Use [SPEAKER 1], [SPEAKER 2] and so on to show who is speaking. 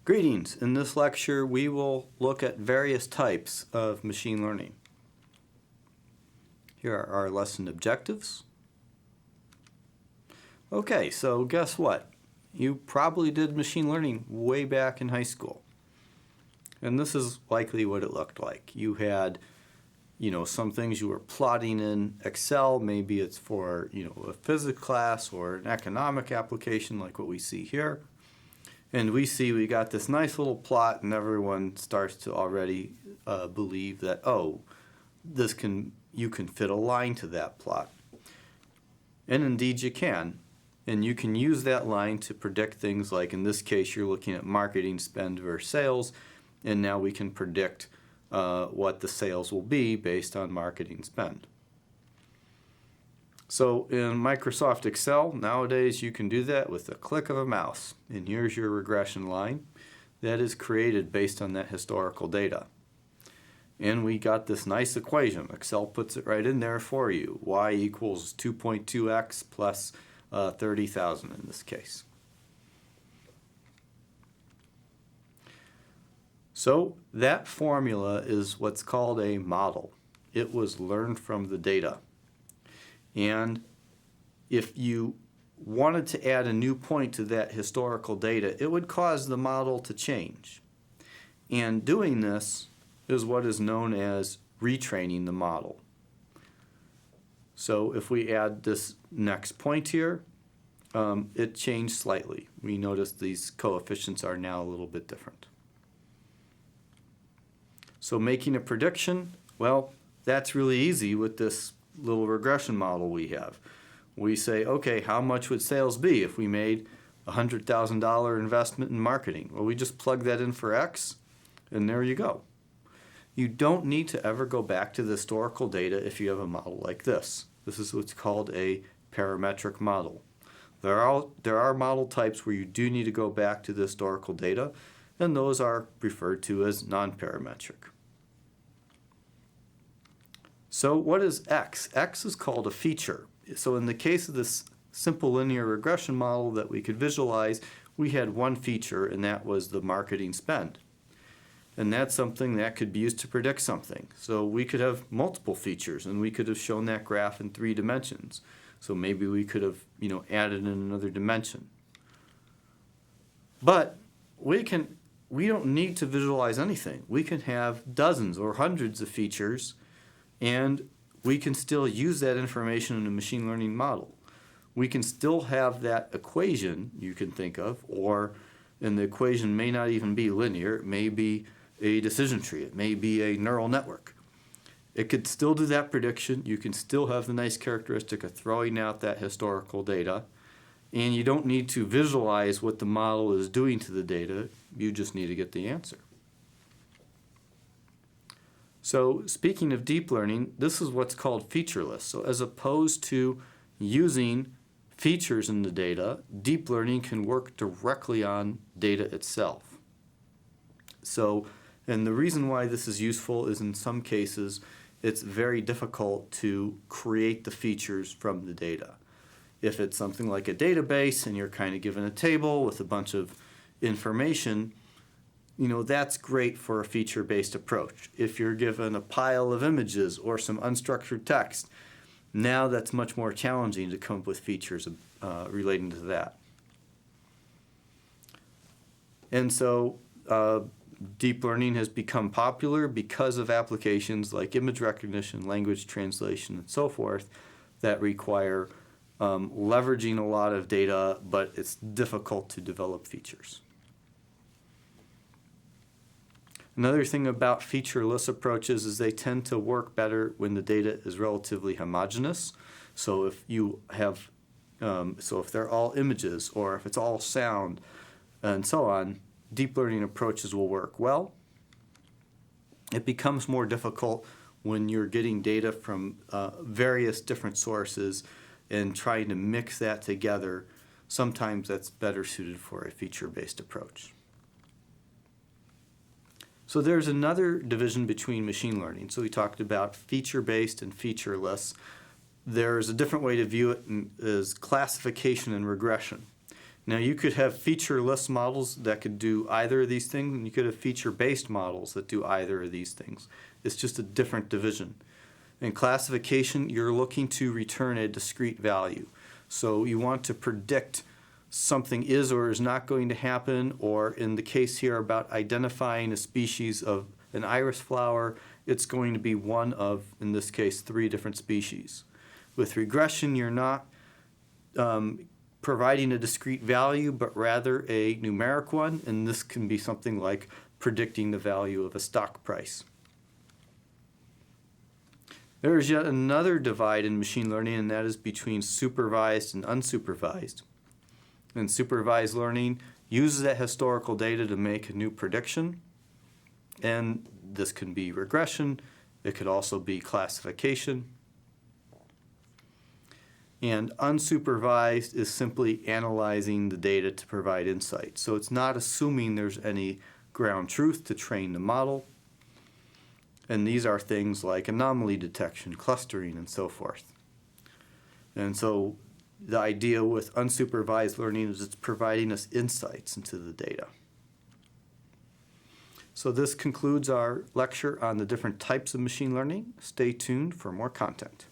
[SPEAKER 1] Greetings. In this lecture, we will look at various types of machine learning. Here are our lesson objectives. Okay, so guess what? You probably did machine learning way back in high school. And this is likely what it looked like. You had, some things you were plotting in Excel. Maybe it's for, a physics class or an economic application like what we see here. And we got this nice little plot, and everyone starts to already believe that, you can fit a line to that plot. And indeed you can. And you can use that line to predict things like, in this case, you're looking at marketing spend versus sales, and now we can predict what the sales will be based on marketing spend. So in Microsoft Excel, nowadays you can do that with a click of a mouse. And here's your regression line that is created based on that historical data. And we got this nice equation. Excel puts it right in there for you. Y equals 2.2x plus 30,000 in this case. So that formula is what's called a model. It was learned from the data. And if you wanted to add a new point to that historical data, it would cause the model to change. And doing this is what is known as retraining the model. So if we add this next point here, it changed slightly. We notice these coefficients are now a little bit different. So making a prediction, well, that's really easy with this little regression model we have. We say, okay, how much would sales be if we made a $100,000 investment in marketing? Well, we just plug that in for X, and there you go. You don't need to ever go back to the historical data if you have a model like this. This is what's called a parametric model. There are model types where you do need to go back to the historical data, and those are referred to as non-parametric. So what is X? X is called a feature. So in the case of this simple linear regression model that we could visualize, we had one feature, and that was the marketing spend. And that's something that could be used to predict something. So we could have multiple features, and we could have shown that graph in 3 dimensions. So maybe we could have, added in another dimension. But we don't need to visualize anything. We can have dozens or hundreds of features, and we can still use that information in a machine learning model. We can still have that equation you can think of, and the equation may not even be linear. It may be a decision tree. It may be a neural network. It could still do that prediction. You can still have the nice characteristic of throwing out that historical data, and you don't need to visualize what the model is doing to the data. You just need to get the answer. So speaking of deep learning, this is what's called featureless. So as opposed to using features in the data, deep learning can work directly on data itself. So, and the reason why this is useful is in some cases it's very difficult to create the features from the data. If it's something like a database and you're kind of given a table with a bunch of information, that's great for a feature-based approach. If you're given a pile of images or some unstructured text, now that's much more challenging to come up with features relating to that. And so deep learning has become popular because of applications like image recognition, language translation, and so forth that require leveraging a lot of data, but it's difficult to develop features. Another thing about featureless approaches is they tend to work better when the data is relatively homogeneous. So if you have, if they're all images or if it's all sound and so on, deep learning approaches will work well. It becomes more difficult when you're getting data from various different sources and trying to mix that together. Sometimes that's better suited for a feature-based approach. So there's another division between machine learning. So we talked about feature-based and featureless. There's a different way to view it as classification and regression. Now you could have featureless models that could do either of these things, and you could have feature-based models that do either of these things. It's just a different division. In classification, you're looking to return a discrete value. So you want to predict something is or is not going to happen, or in the case here about identifying a species of an iris flower, it's going to be one of, in this case, 3 different species. With regression, you're not providing a discrete value, but rather a numeric one, and this can be something like predicting the value of a stock price. There is yet another divide in machine learning, and that is between supervised and unsupervised. And supervised learning uses that historical data to make a new prediction, and this can be regression, it could also be classification. And unsupervised is simply analyzing the data to provide insight. So it's not assuming there's any ground truth to train the model. And these are things like anomaly detection, clustering, and so forth. And so the idea with unsupervised learning is it's providing us insights into the data. So this concludes our lecture on the different types of machine learning. Stay tuned for more content.